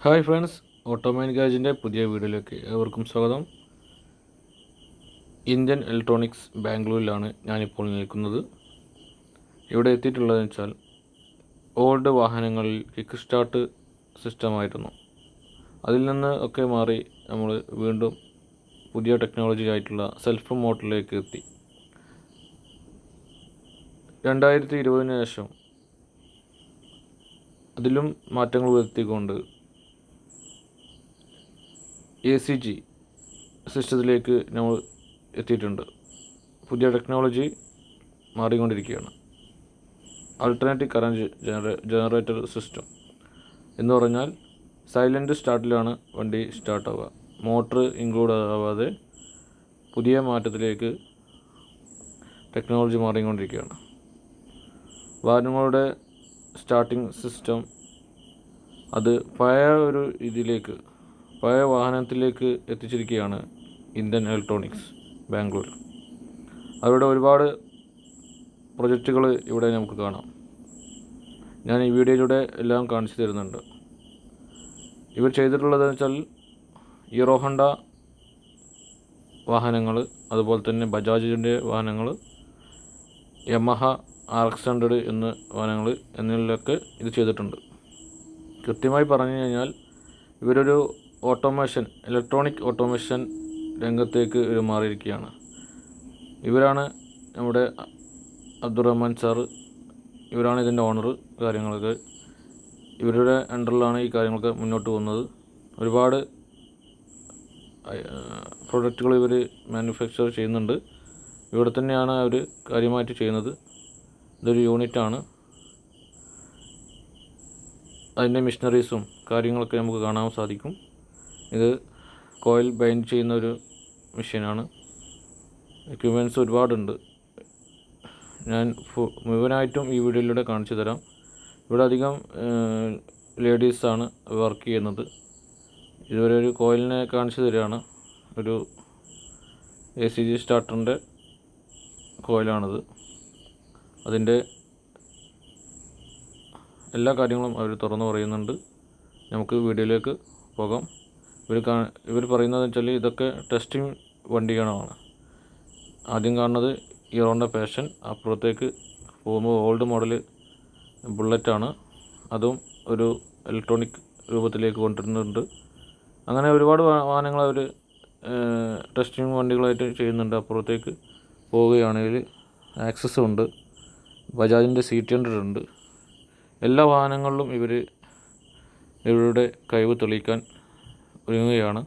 Hi friends, ഓട്ടോമൈൻ ഗാരേജിൻ്റെ പുതിയ വീഡിയോയിലേക്ക് ഏവർക്കും സ്വാഗതം. ഇന്ത്യൻ ഇലക്ട്രോണിക്സ് ബാംഗ്ലൂരിലാണ് ഞാനിപ്പോൾ നിൽക്കുന്നത്. ഇവിടെ എത്തിയിട്ടുള്ളതെന്ന് വെച്ചാൽ ഓൾഡ് വാഹനങ്ങളിൽ കിക്ക് സ്റ്റാർട്ട് സിസ്റ്റമായിരുന്നു. അതിൽ നിന്ന് ഒക്കെ മാറി നമ്മൾ വീണ്ടും പുതിയ ടെക്നോളജി ആയിട്ടുള്ള സെൽഫ് മോട്ടറിലേക്ക് എത്തി. 2020 ശേഷം അതിലും മാറ്റങ്ങൾ വരുത്തിക്കൊണ്ട് ACG സിസ്റ്റത്തിലേക്ക് നമ്മൾ എത്തിയിട്ടുണ്ട്. പുതിയ ടെക്നോളജി മാറിക്കൊണ്ടിരിക്കുകയാണ്. ആൾട്ടർനേറ്റീവ് കറൻറ്റ് ജനറേറ്റർ സിസ്റ്റം എന്ന് പറഞ്ഞാൽ സൈലൻറ്റ് സ്റ്റാർട്ടിലാണ് വണ്ടി സ്റ്റാർട്ടാവുക. മോട്ടർ ഇൻക്ലൂഡ് ആവാതെ പുതിയ മാറ്റത്തിലേക്ക് ടെക്നോളജി മാറിക്കൊണ്ടിരിക്കുകയാണ്. വാഹനങ്ങളുടെ സ്റ്റാർട്ടിംഗ് സിസ്റ്റം അത് പഴയ വാഹനത്തിലേക്ക് എത്തിച്ചിരിക്കുകയാണ് ഇന്ത്യൻ ഇലക്ട്രോണിക്സ് ബാംഗ്ലൂർ. അവരുടെ ഒരുപാട് പ്രൊജക്റ്റുകൾ ഇവിടെ നമുക്ക് കാണാം. ഞാൻ ഈ വീഡിയോയിലൂടെ എല്ലാം കാണിച്ചു തരുന്നുണ്ട്. ഇവർ ചെയ്തിട്ടുള്ളതെന്ന് വെച്ചാൽ ഹീറോ ഹോണ്ട വാഹനങ്ങൾ, അതുപോലെ തന്നെ ബജാജിൻ്റെ വാഹനങ്ങൾ, യമഹ RX-100 എന്ന വാഹനങ്ങൾ എന്നിവയിലൊക്കെ ഇത് ചെയ്തിട്ടുണ്ട്. കൃത്യമായി പറഞ്ഞു കഴിഞ്ഞാൽ ഇവരൊരു ഇലക്ട്രോണിക് ഓട്ടോമേഷൻ രംഗത്തേക്ക് മാറിയിരിക്കുകയാണ്. ഇവരാണ് നമ്മുടെ അബ്ദുറഹ്മാൻ സാറ്. ഇവരാണ് ഇതിൻ്റെ ഓണർ. കാര്യങ്ങളൊക്കെ ഇവരുടെ അണ്ടറിലാണ് ഈ കാര്യങ്ങളൊക്കെ മുന്നോട്ട് പോകുന്നത്. ഒരുപാട് പ്രൊഡക്റ്റുകൾ ഇവർ മാനുഫാക്ചർ ചെയ്യുന്നുണ്ട്. ഇവിടെ തന്നെയാണ് അവർ കാര്യമായിട്ട് ചെയ്യുന്നത്. ഇതൊരു യൂണിറ്റാണ്. അതിൻ്റെ മിഷനറീസും കാര്യങ്ങളൊക്കെ നമുക്ക് കാണാൻ സാധിക്കും. ഇത് കോയിൽ ബൈൻഡ് ചെയ്യുന്ന ഒരു മെഷീനാണ്. എക്യുപ്മെൻറ്റ്സ് ഒരുപാടുണ്ട്. ഞാൻ മുഴുവനായിട്ടും ഈ വീഡിയോയിലൂടെ കാണിച്ചു തരാം. ഇവിടെ അധികം ലേഡീസാണ് വർക്ക് ചെയ്യുന്നത്. ഇതുവരെ ഒരു കോയിലിനെ കാണിച്ചു തരികയാണ്. ഒരു ACG സ്റ്റാർട്ടറിൻ്റെ കോയിലാണിത്. അതിൻ്റെ എല്ലാ കാര്യങ്ങളും അവർ തുറന്നു പറയുന്നുണ്ട്. നമുക്ക് വീഡിയോയിലേക്ക് പോകാം. ഇവർ പറയുന്നത് വെച്ചാൽ ഇതൊക്കെ ടെസ്റ്റിംഗ് വണ്ടികളാണ്. ആദ്യം കാണുന്നത് ഹീറോൻ്റെ പാഷൻ, അപ്പുറത്തേക്ക് പോകുമ്പോൾ ഓൾഡ് മോഡൽ ബുള്ളറ്റാണ്. അതും ഒരു ഇലക്ട്രോണിക് രൂപത്തിലേക്ക് കൊണ്ടുവരുന്നുണ്ട്. അങ്ങനെ ഒരുപാട് വാഹനങ്ങൾ അവർ ടെസ്റ്റിംഗ് വണ്ടികളായിട്ട് ചെയ്യുന്നുണ്ട്. അപ്പുറത്തേക്ക് പോവുകയാണെങ്കിൽ ആക്സസ് ഉണ്ട്, ബജാജിൻ്റെ CT100 ഉണ്ട്. എല്ലാ വാഹനങ്ങളിലും ഇവരുടെ കഴിവ് തെളിയിക്കാൻ ഒരുങ്ങുകയാണ്.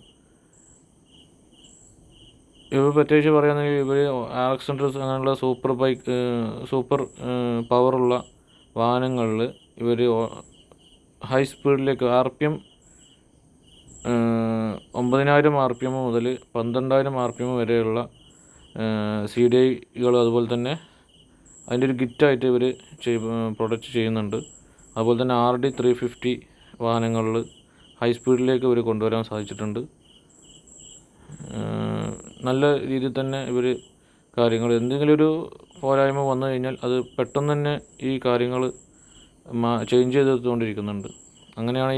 ഇവർ പ്രത്യേകിച്ച് പറയുകയാണെങ്കിൽ ഇവർ RX-100 അങ്ങനെയുള്ള സൂപ്പർ പവറുള്ള വാഹനങ്ങളിൽ ഇവർ ഹൈ സ്പീഡിലേക്ക് RPM 9000 RPM മുതൽ 12000 RPM വരെയുള്ള CDIകൾ അതുപോലെ തന്നെ അതിൻ്റെ ഒരു കിറ്റായിട്ട് ഇവർ പ്രൊഡക്റ്റ് ചെയ്യുന്നുണ്ട്. അതുപോലെ തന്നെ RD350 വാഹനങ്ങളിൽ ഹൈ സ്പീഡിലേക്ക് ഇവർ കൊണ്ടുവരാൻ സാധിച്ചിട്ടുണ്ട്. നല്ല രീതിയിൽ തന്നെ ഇവർ കാര്യങ്ങൾ എന്തെങ്കിലും ഒരു പോരായ്മ വന്നു കഴിഞ്ഞാൽ അത് പെട്ടെന്ന് തന്നെ ഈ കാര്യങ്ങൾ ചേഞ്ച് ചെയ്തെടുത്തുകൊണ്ടിരിക്കുന്നുണ്ട്. അങ്ങനെയാണ്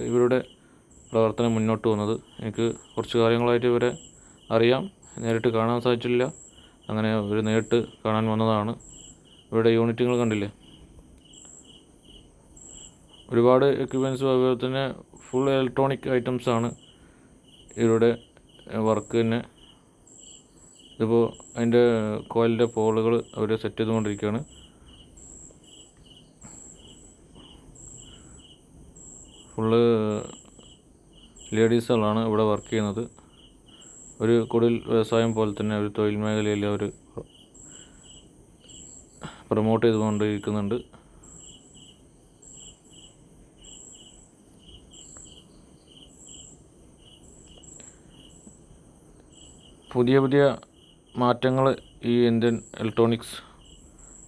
ഇവരുടെ പ്രവർത്തനം മുന്നോട്ട് പോകുന്നത്. എനിക്ക് കുറച്ച് കാര്യങ്ങളായിട്ട് ഇവരെ അറിയാം. നേരിട്ട് കാണാൻ സാധിച്ചില്ല. അങ്ങനെ ഇവർ നേരിട്ട് കാണാൻ വന്നതാണ്. ഇവരുടെ യൂണിറ്റുകൾ കണ്ടില്ലേ, ഒരുപാട് എക്യുപ്മെൻറ്റ്സും അതുപോലെ തന്നെ ഫുൾ ഇലക്ട്രോണിക് ഐറ്റംസാണ് ഇവരുടെ വർക്ക് തന്നെ. ഇതിപ്പോൾ അതിൻ്റെ കോയിലിൻ്റെ പോളുകൾ അവർ സെറ്റ് ചെയ്തുകൊണ്ടിരിക്കുകയാണ്. ഫുള്ള് ലേഡീസുകളാണ് ഇവിടെ വർക്ക് ചെയ്യുന്നത്. ഒരു കുടിൽ വ്യവസായം പോലെ തന്നെ ഒരു തൊഴിൽ മേഖലയിൽ അവർ പ്രൊമോട്ട് ചെയ്തുകൊണ്ടിരിക്കുന്നുണ്ട്. പുതിയ മാറ്റങ്ങൾ ഈ ഇന്ത്യൻ ഇലക്ട്രോണിക്സ്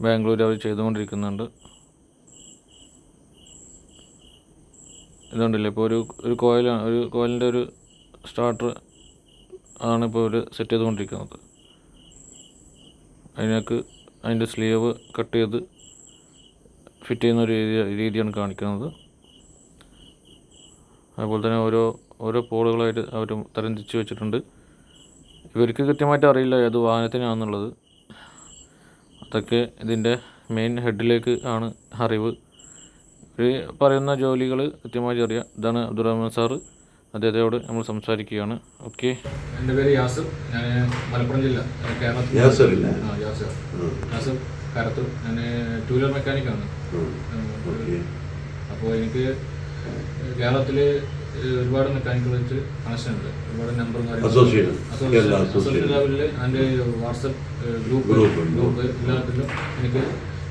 ബാംഗ്ലൂർ അവർ ചെയ്തുകൊണ്ടിരിക്കുന്നുണ്ട്. ഇതുകൊണ്ടില്ലേ, ഇപ്പോൾ ഒരു കോയിലിൻ്റെ ഒരു സ്റ്റാർട്ടർ ആണ് ഇപ്പോൾ അവർ സെറ്റ് ചെയ്തുകൊണ്ടിരിക്കുന്നത്. അതിൻ്റെ സ്ലീവ് കട്ട് ചെയ്ത് ഫിറ്റ് ചെയ്യുന്ന ഒരു രീതിയാണ് കാണിക്കുന്നത്. അതുപോലെ തന്നെ ഓരോ പോളുകളായിട്ട് അവർ തരംതിരിച്ച് വെച്ചിട്ടുണ്ട്. ഇവർക്ക് കൃത്യമായിട്ട് അറിയില്ല ഏത് വാഹനത്തിനാണെന്നുള്ളത്. അതൊക്കെ ഇതിൻ്റെ മെയിൻ ഹെഡിലേക്ക് ആണ് അറിവ്. ഇവർ പറയുന്ന ജോലികൾ കൃത്യമായി അറിയാം. ഇതാണ് അബ്ദുറഹ്മാൻ സാറ്. അദ്ദേഹത്തോട് നമ്മൾ സംസാരിക്കുകയാണ്. ഓക്കെ, എൻ്റെ പേര് യാസർ. ഞാൻ മലപ്പുറം ജില്ല കേരളത്തിൽ. യാസർ കരത്തൂർ. ഞാൻ ടൂ വീലർ മെക്കാനിക്കാണ്. അപ്പോൾ എനിക്ക് കേരളത്തിൽ ഒരുപാട് മെക്കാനിക്കൽ വെച്ച് കണക്ഷൻ ഉണ്ട്. ഒരുപാട് നമ്പറും കാര്യങ്ങളും അസോസിയേഷൻ ലെവലിൽ അതിൻ്റെ വാട്സപ്പ് ഗ്രൂപ്പ് എല്ലാത്തിലും എനിക്ക്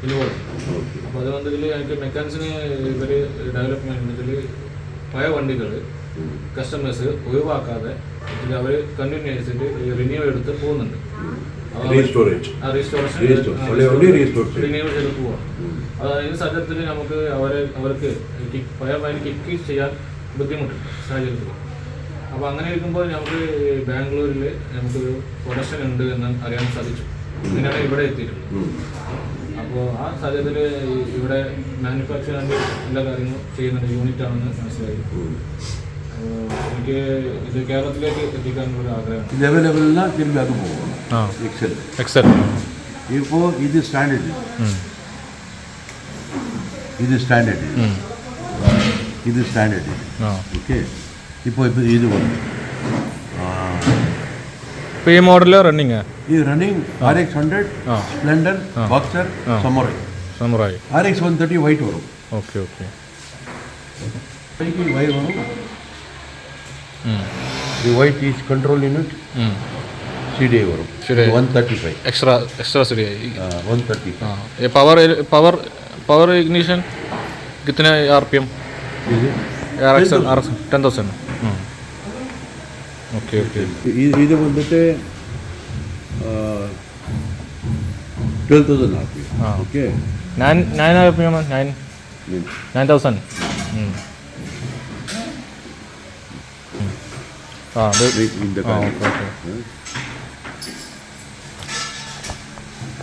ഇൻവോൾവ്. അപ്പോൾ അത് വന്നതിൽ എനിക്ക് മെക്കാനിക്സിന് ഇവർ ഡെവലപ്മെൻറ്റിൽ പഴയ വണ്ടികൾ കസ്റ്റമേഴ്സ് ഒഴിവാക്കാതെ അവർ കണ്ടിന്യൂസ് റിന്യൂ എടുത്ത് പോകുന്നുണ്ട്. റിന്യൂ ചെയ്ത് പോവാം. അതായത് സാഹചര്യത്തിൽ നമുക്ക് അവർക്ക് പഴയ വണ്ടി കിക്ക് ചെയ്യാൻ ബുദ്ധിമുട്ടുണ്ട് സാഹചര്യത്തിൽ. അപ്പോൾ അങ്ങനെ ഇരിക്കുമ്പോൾ നമുക്ക് ബാംഗ്ലൂരിൽ നമുക്കൊരു പ്രൊഡക്ഷൻ ഉണ്ട് എന്ന് അറിയാൻ സാധിച്ചു. അങ്ങനെയാണ് ഇവിടെ എത്തിയിട്ടുള്ളത്. അപ്പോൾ ആ സാഹചര്യത്തിൽ ഇവിടെ മാനുഫാക്ചറിൻ്റെ എല്ലാ കാര്യങ്ങളും ചെയ്യുന്നുണ്ട് യൂണിറ്റാണെന്ന് മനസ്സിലായി. എനിക്ക് ഇത് കേരളത്തിലേക്ക് എത്തിക്കാനുള്ള ആഗ്രഹമാണ്. ലെവലെല്ലാം തിരുമ്പി അത് പോകും. എക്സൽ ഇപ്പോൾ ഇത് സ്റ്റാൻഡേർഡ്, ഇത് സ്റ്റാൻഡേർഡ്. ഓക്കെ, ഇപ്പോൾ ഇത് വന്നു. ഇപ്പോൾ ഈ model running RX100 Splendor, Boxer, Samurai. RX130 white വരും. ഓക്കെ വൈറ്റ് വരും. The white is control unit. CDI वरुम 135 एक्स्ट्रा CDI 135. ये पावर इग्निशन कितने RPM? RX 10,000. ओके ഇത് വന്നിട്ട് 12,000 RPM. Okay 9 RPM 9,000.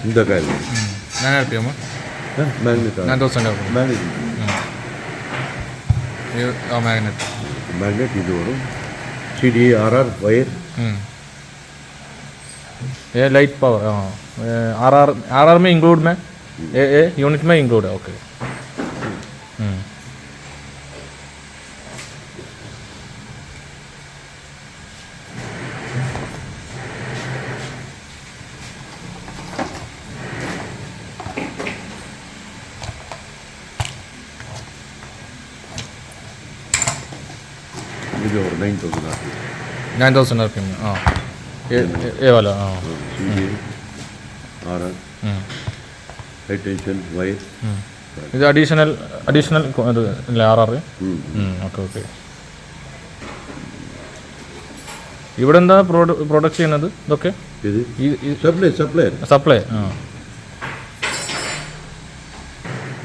இந்த காര്യം 9 RPM മാഗ്നറ്റ് 9,000 മാഗ്നറ്റ് ഇത് വരും. CDI wire. ये लाइट पावर आर में इंक्लूड में ए यूनिट में इंक्लूड है. ओके ഇത് 9,000 RPM. 9,000 RPM. हाँ ये वाला. हाँ CDI ഹൈ ടെൻഷൻ വയർ. ഇത് അഡീഷണൽ അല്ലേ RR? ഓക്കെ ഇവിടെ എന്താ പ്രോഡക്റ്റ് ചെയ്യുന്നത് ഇതൊക്കെ? സപ്ലൈ.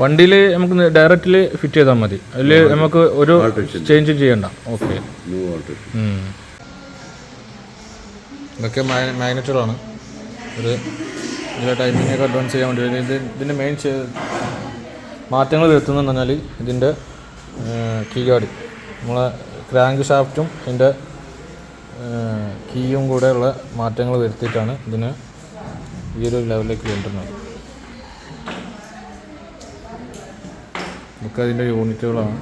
വണ്ടിയിൽ നമുക്ക് ഡയറക്റ്റിൽ ഫിറ്റ് ചെയ്താൽ മതി. അതിൽ നമുക്ക് ഒരു ചേഞ്ച് ചെയ്യണ്ട. ഓക്കെ, ഇതൊക്കെ മാഗ്നറ്റുകളാണ്. ഇതിൻ്റെ ടൈമിംഗ് ഒക്കെ അഡ്വാൻസ് ചെയ്യാൻ വേണ്ടി ഇതിൻ്റെ മെയിൻ മാറ്റങ്ങൾ വരുത്തുന്നതെന്ന് പറഞ്ഞാൽ ഇതിൻ്റെ കീ ഗാർഡ്, നമ്മളെ ക്രാങ്ക് ഷാഫ്റ്റും ഇതിൻ്റെ കീയും കൂടെയുള്ള മാറ്റങ്ങൾ വരുത്തിയിട്ടാണ് ഇതിനെ ഈ ഒരു ലെവലിലേക്ക് കൊണ്ടുവരുന്നത്. ഇതൊക്കെ അതിൻ്റെ യൂണിറ്റുകളാണ്.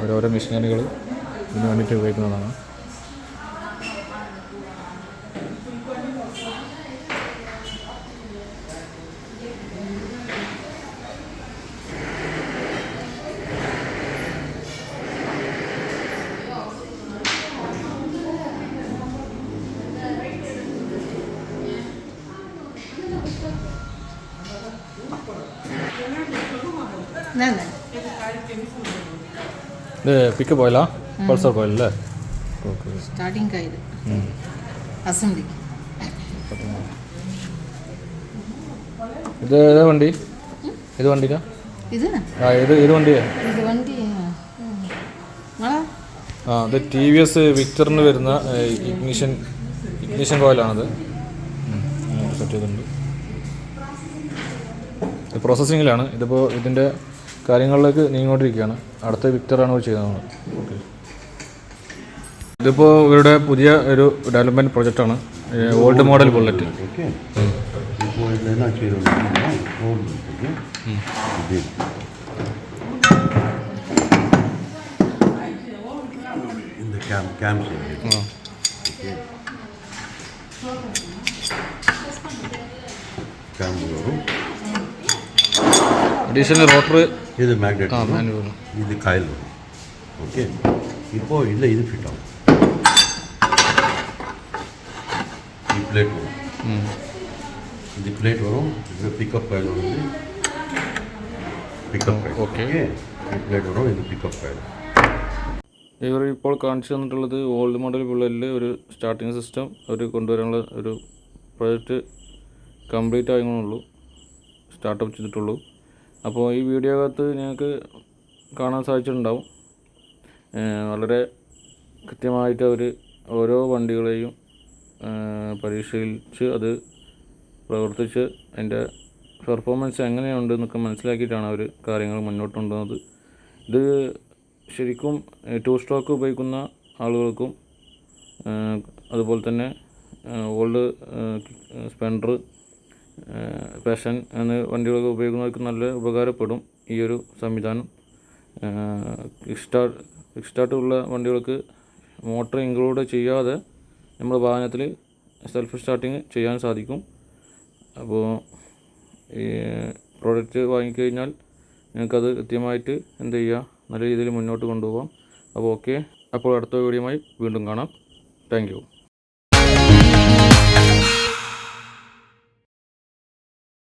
ഓരോരോ മെഷീനറികൾ ഇതിന് വേണ്ടിയിട്ട് ഉപയോഗിക്കുന്നതാണ്. ഇത് പിക്കപ്പ് ഓയിലാ? പൾസർ ഓയിൽ അല്ലേ? സ്റ്റാർട്ടിംഗ് കായത് അസംബ്ലി. ഇത് ഏതാ വണ്ടി? ഇത് വണ്ടിക്കാ? ഇത് വണ്ടിയാ? ഇത് TVS വിക്ടറിന് വരുന്ന ഇഗ്നിഷൻ കോയിലാണത്. സെറ്റ് ചെയ്തിട്ടുണ്ട്. ഇത് പ്രോസസ്സിങ്ങിലാണ്. ഇതിപ്പോൾ ഇതിൻ്റെ കാര്യങ്ങളിലേക്ക് നീങ്ങിക്കൊണ്ടിരിക്കുകയാണ്. അടുത്ത വിക്ടറാണ് ചെയ്യുന്നത്. ഓക്കെ. ഇതിപ്പോൾ ഇവരുടെ പുതിയ ഒരു ഡെവലപ്മെൻറ്റ് പ്രൊജക്റ്റാണ് ഓൾഡ് മോഡൽ ബുള്ളറ്റ്. ഓക്കെ, ഇപ്പോൾ ഇത് എന്നാ ചെയ്തോണ്ടിരിക്കുന്നത് ഇത് இந்த கேம் செய்யுது. ஓகே, கேம் வரும். അഡീഷണൽ റോട്ടർ இது மேக்னெட் മാനുവൽ. இது காயில் வரும். ஓகே, இப்போ இதில் இது ஃபிட் ஆகும். இது பிளேட் வரும். இது பிளேட் வரும். இது பிக்கப் காயில் வந்து പിക്കപ്പ് കായിൽ. ഓക്കെ, ഈ പ്ലേറ്റ് വരും. ഇത് പിക്കപ്പ് കായിൽ. ഇവർ ഇപ്പോൾ കാണിച്ചു തന്നിട്ടുള്ളത് ഓൾഡ് മോഡൽ ബുള്ളറ്റിൽ ഒരു സ്റ്റാർട്ടിങ് സിസ്റ്റം അവർ കൊണ്ടുവരാനുള്ള ഒരു പ്രൊജക്റ്റ് കംപ്ലീറ്റ് ആയെന്നുള്ളൂ, സ്റ്റാർട്ടപ്പ് ചെയ്തിട്ടുള്ളൂ. അപ്പോൾ ഈ വീഡിയോക്കകത്ത് ഞങ്ങൾക്ക് കാണാൻ സാധിച്ചിട്ടുണ്ടാവും വളരെ കൃത്യമായിട്ട് അവർ ഓരോ വണ്ടികളെയും പരിശീലിച്ച് അത് പ്രവർത്തിച്ച് അതിൻ്റെ പെർഫോമൻസ് എങ്ങനെയുണ്ട് എന്നൊക്കെ മനസ്സിലാക്കിയിട്ടാണ് അവർ കാര്യങ്ങൾ മുന്നോട്ട് കൊണ്ടുവന്നത്. ഇത് ശരിക്കും 2 സ്ട്രോക്ക് ഉപയോഗിക്കുന്ന ആളുകൾക്കും അതുപോലെ തന്നെ ഓൾഡ് സ്പെൻഡർ, പാഷൻ എന്ന വണ്ടികളൊക്കെ ഉപയോഗിക്കുന്നവർക്ക് നല്ല ഉപകാരപ്പെടും ഈ ഒരു സംവിധാനം. കിക്ക് സ്റ്റാർട്ട് ഉള്ള വണ്ടികൾക്ക് മോട്ടർ ഇൻക്ലൂഡ് ചെയ്യാതെ നമ്മുടെ വാഹനത്തിൽ സെൽഫ് സ്റ്റാർട്ടിങ് ചെയ്യാൻ സാധിക്കും. അപ്പോൾ ഈ പ്രോഡക്റ്റ് വാങ്ങിക്കഴിഞ്ഞാൽ നിങ്ങൾക്കത് കൃത്യമായിട്ട് എന്ത് ചെയ്യുക, നല്ല രീതിയിൽ മുന്നോട്ട് കൊണ്ടുപോകാം. അപ്പോൾ ഓക്കെ, അപ്പോൾ അടുത്ത വീഡിയോയുമായി വീണ്ടും കാണാം. Thank you.